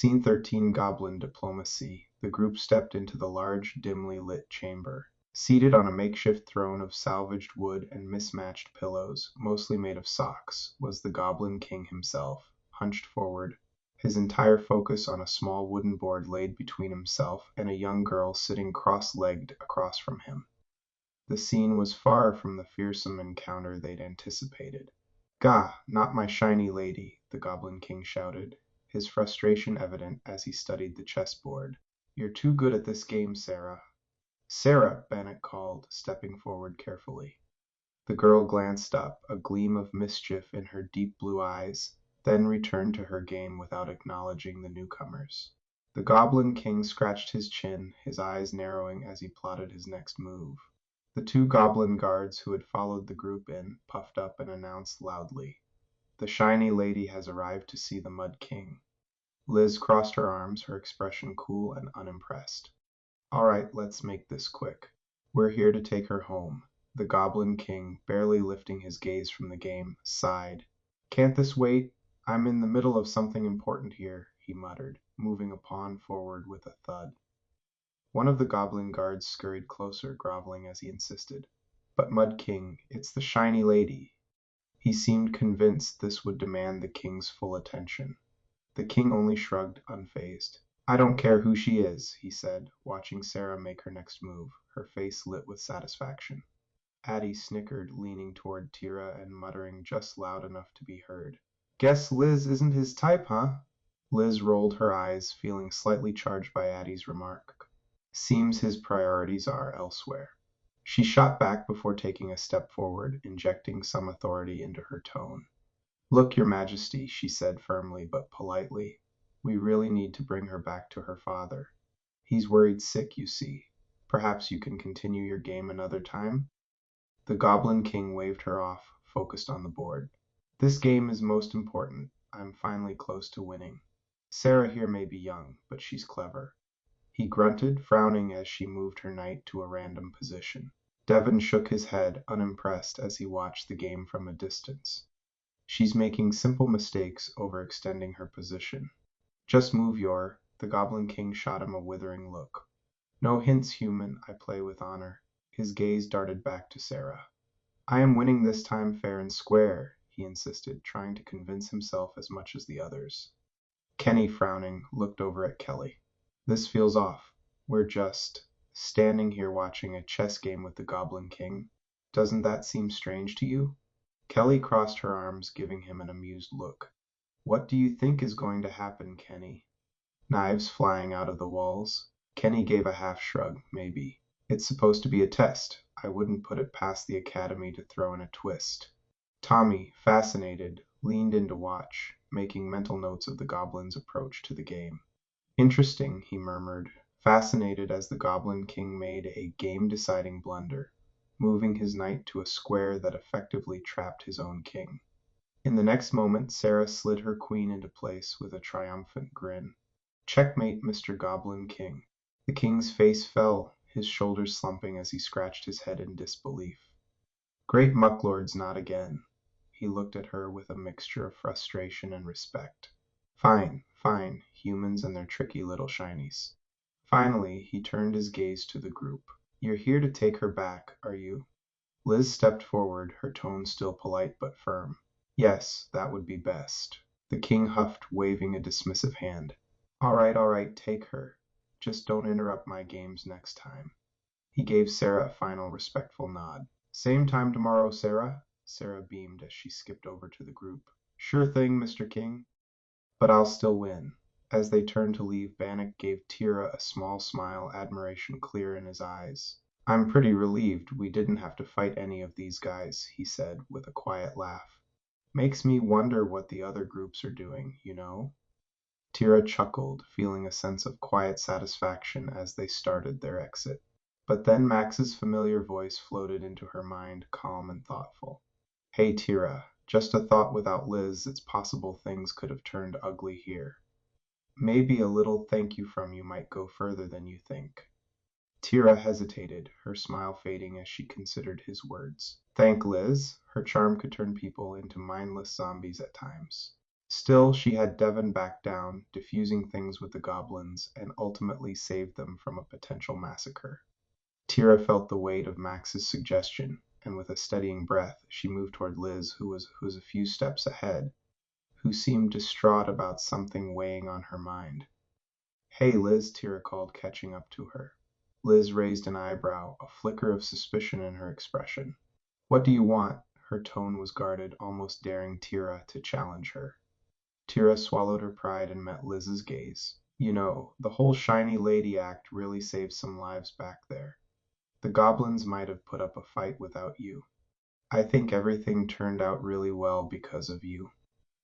Scene 13 Goblin Diplomacy. The group stepped into the large, dimly lit chamber. Seated on a makeshift throne of salvaged wood and mismatched pillows, mostly made of socks, was the Goblin King himself, hunched forward, his entire focus on a small wooden board laid between himself and a young girl sitting cross-legged across from him. The scene was far from the fearsome encounter they'd anticipated. "Gah, not my shiny lady," the Goblin King shouted, his frustration evident as he studied the chessboard. "You're too good at this game, Sarah." "Sarah," Bannock called, stepping forward carefully. The girl glanced up, a gleam of mischief in her deep blue eyes, then returned to her game without acknowledging the newcomers. The Goblin King scratched his chin, his eyes narrowing as he plotted his next move. The two goblin guards who had followed the group in puffed up and announced loudly, "The shiny lady has arrived to see the Mud King." Liz crossed her arms, her expression cool and unimpressed. "All right, let's make this quick. We're here to take her home." The Goblin King, barely lifting his gaze from the game, sighed. "Can't this wait? I'm in the middle of something important here," he muttered, moving a pawn forward with a thud. One of the goblin guards scurried closer, groveling as he insisted, "But Mud King, it's the shiny lady." He seemed convinced this would demand the king's full attention. The king only shrugged, unfazed. "I don't care who she is," he said, watching Sarah make her next move, her face lit with satisfaction. Addie snickered, leaning toward Tira and muttering just loud enough to be heard, "Guess Liz isn't his type, huh?" Liz rolled her eyes, feeling slightly charged by Addie's remark. Seems his priorities are elsewhere. She shot back before taking a step forward, injecting some authority into her tone. "Look, Your Majesty," she said firmly but politely, "we really need to bring her back to her father. He's worried sick, you see. Perhaps you can continue your game another time?" The Goblin King waved her off, focused on the board. "This game is most important. I'm finally close to winning. Sarah here may be young, but she's clever." He grunted, frowning as she moved her knight to a random position. Devon shook his head, unimpressed, as he watched the game from a distance. "She's making simple mistakes, overextending her position." "Just move your—" The Goblin King shot him a withering look. "No hints, human. I play with honor." His gaze darted back to Sarah. "I am winning this time fair and square," he insisted, trying to convince himself as much as the others. Kenny, frowning, looked over at Kelly. "This feels off. We're just standing here watching a chess game with the Goblin King. Doesn't that seem strange to you?" Kelly crossed her arms, giving him an amused look. "What do you think is going to happen, Kenny?" "Knives flying out of the walls?" Kenny gave a half shrug. "Maybe. It's supposed to be a test. I wouldn't put it past the Academy to throw in a twist." Tommy, fascinated, leaned in to watch, making mental notes of the Goblin's approach to the game. "Interesting," he murmured, fascinated as the Goblin King made a game-deciding blunder, moving his knight to a square that effectively trapped his own king. In the next moment Sarah slid her queen into place with a triumphant grin. "Checkmate, Mr. Goblin King." The king's face fell, his shoulders slumping as he scratched his head in disbelief. "Great mucklords, not again." He looked at her with a mixture of frustration and respect. "Fine, fine, humans and their tricky little shinies." Finally, he turned his gaze to the group. "You're here to take her back, are you?" Liz stepped forward, her tone still polite but firm. "Yes, that would be best." The king huffed, waving a dismissive hand. All right, take her. Just don't interrupt my games next time." He gave Sarah a final respectful nod. "Same time tomorrow, Sarah?" Sarah beamed as she skipped over to the group. "Sure thing, Mr. King. But I'll still win." As they turned to leave, Bannock gave Tira a small smile, admiration clear in his eyes. "I'm pretty relieved we didn't have to fight any of these guys," he said, with a quiet laugh. "Makes me wonder what the other groups are doing, you know?" Tira chuckled, feeling a sense of quiet satisfaction as they started their exit. But then Max's familiar voice floated into her mind, calm and thoughtful. "Hey, Tira. Just a thought, without Liz, it's possible things could have turned ugly here. Maybe a little thank you from you might go further than you think." Tira hesitated, her smile fading as she considered his words. Thank Liz? Her charm could turn people into mindless zombies at times. Still, she had Devon back down, diffusing things with the goblins, and ultimately saved them from a potential massacre. Tira felt the weight of Max's suggestion, and with a steadying breath, she moved toward Liz, who was a few steps ahead, who seemed distraught about something weighing on her mind. "Hey, Liz," Tira called, catching up to her. Liz raised an eyebrow, a flicker of suspicion in her expression. "What do you want?" Her tone was guarded, almost daring Tira to challenge her. Tira swallowed her pride and met Liz's gaze. "You know, the whole shiny lady act really saved some lives back there. The goblins might have put up a fight without you. I think everything turned out really well because of you.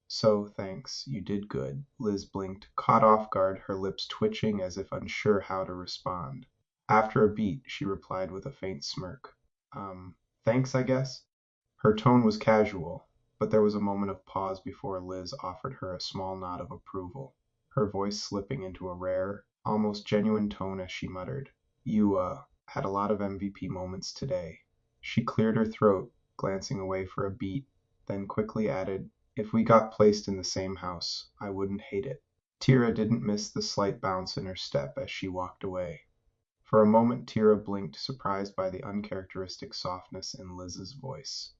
So, thanks, you did good." Liz blinked, caught off guard, her lips twitching as if unsure how to respond. After a beat, she replied with a faint smirk. Thanks, I guess?" Her tone was casual, but there was a moment of pause before Liz offered her a small nod of approval, her voice slipping into a rare, almost genuine tone as she muttered, "You, had a lot of MVP moments today." She cleared her throat, glancing away for a beat, then quickly added, "If we got placed in the same house, I wouldn't hate it." Tira didn't miss the slight bounce in her step as she walked away. For a moment Tira blinked, surprised by the uncharacteristic softness in Liz's voice.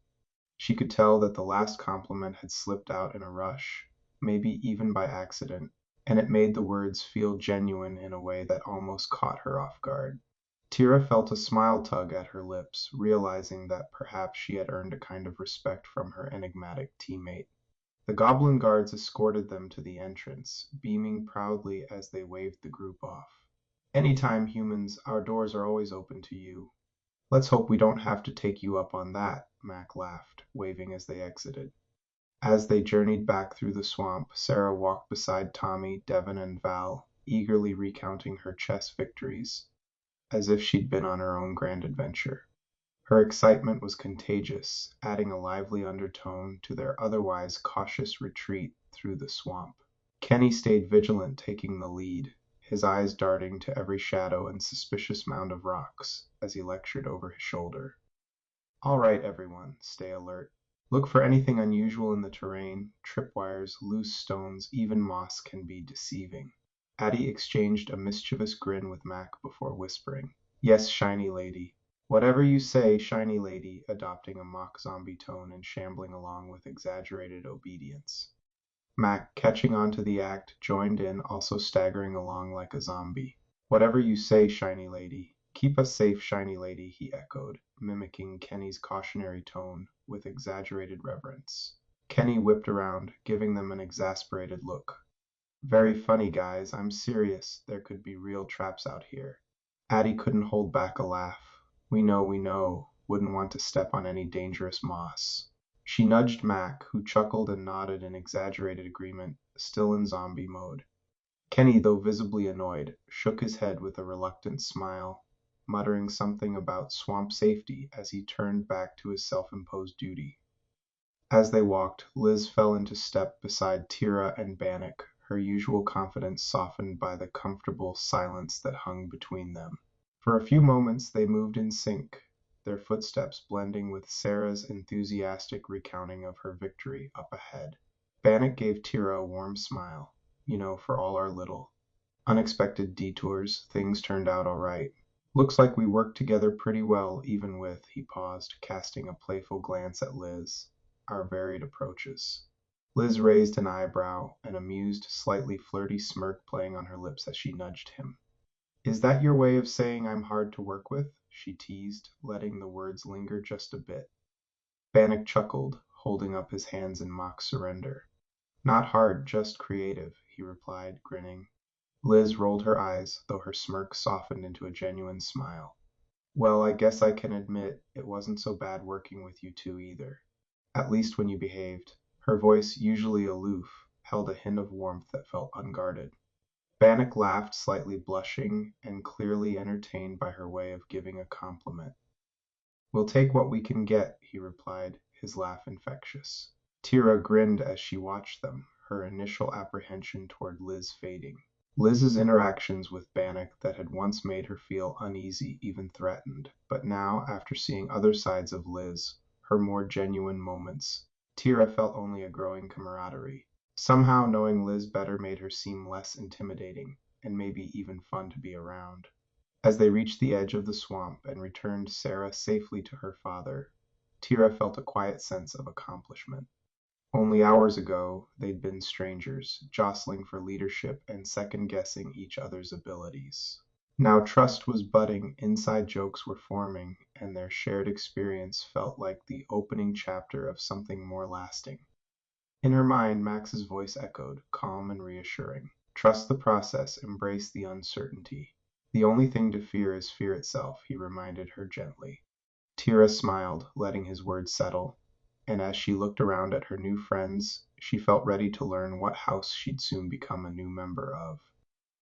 She could tell that the last compliment had slipped out in a rush, maybe even by accident, and it made the words feel genuine in a way that almost caught her off guard. Tira felt a smile tug at her lips, realizing that perhaps she had earned a kind of respect from her enigmatic teammate. The goblin guards escorted them to the entrance, beaming proudly as they waved the group off. "Anytime, humans, our doors are always open to you." "Let's hope we don't have to take you up on that," Mac laughed, waving as they exited. As they journeyed back through the swamp, Sarah walked beside Tommy, Devon, and Val, eagerly recounting her chess victories, as if she'd been on her own grand adventure. Her excitement was contagious, adding a lively undertone to their otherwise cautious retreat through the swamp. Kenny stayed vigilant, taking the lead, his eyes darting to every shadow and suspicious mound of rocks as he lectured over his shoulder. "All right, everyone, stay alert. Look for anything unusual in the terrain. Tripwires, loose stones, even moss can be deceiving." Addie exchanged a mischievous grin with Mac before whispering, "Yes, shiny lady." "Whatever you say, shiny lady," adopting a mock zombie tone and shambling along with exaggerated obedience. Mac, catching on to the act, joined in, also staggering along like a zombie. "Whatever you say, shiny lady. Keep us safe, shiny lady," he echoed, mimicking Kenny's cautionary tone with exaggerated reverence. Kenny whipped around, giving them an exasperated look. "Very funny, guys. I'm serious. There could be real traps out here." Addie couldn't hold back a laugh. We know. Wouldn't want to step on any dangerous moss." She nudged Mac, who chuckled and nodded in exaggerated agreement, still in zombie mode. Kenny, though visibly annoyed, shook his head with a reluctant smile, muttering something about swamp safety as he turned back to his self-imposed duty. As they walked, Liz fell into step beside Tira and Bannock, her usual confidence softened by the comfortable silence that hung between them. For a few moments they moved in sync, their footsteps blending with Sarah's enthusiastic recounting of her victory up ahead. Bannock gave Tira a warm smile. "You know, for all our little unexpected detours, things turned out all right. Looks like we worked together pretty well, even with," he paused, casting a playful glance at Liz, "our varied approaches." Liz raised an eyebrow, an amused, slightly flirty smirk playing on her lips as she nudged him. "Is that your way of saying I'm hard to work with?" she teased, letting the words linger just a bit. Bannock chuckled, holding up his hands in mock surrender. "Not hard, just creative," he replied, grinning. Liz rolled her eyes, though her smirk softened into a genuine smile. "Well, I guess I can admit it wasn't so bad working with you two either. At least when you behaved." Her voice, usually aloof, held a hint of warmth that felt unguarded. Bannock laughed, slightly blushing, and clearly entertained by her way of giving a compliment. "We'll take what we can get," he replied, his laugh infectious. Tira grinned as she watched them, her initial apprehension toward Liz fading. Liz's interactions with Bannock that had once made her feel uneasy, even threatened, but now, after seeing other sides of Liz, her more genuine moments, Tira felt only a growing camaraderie. Somehow knowing Liz better made her seem less intimidating, and maybe even fun to be around. As they reached the edge of the swamp and returned Sarah safely to her father, Tira felt a quiet sense of accomplishment. Only hours ago, they'd been strangers, jostling for leadership and second-guessing each other's abilities. Now trust was budding, inside jokes were forming, and their shared experience felt like the opening chapter of something more lasting. In her mind, Max's voice echoed, calm and reassuring. Trust the process, embrace the uncertainty. The only thing to fear is fear itself, he reminded her gently. Tira smiled, letting his words settle, and as she looked around at her new friends, she felt ready to learn what house she'd soon become a new member of.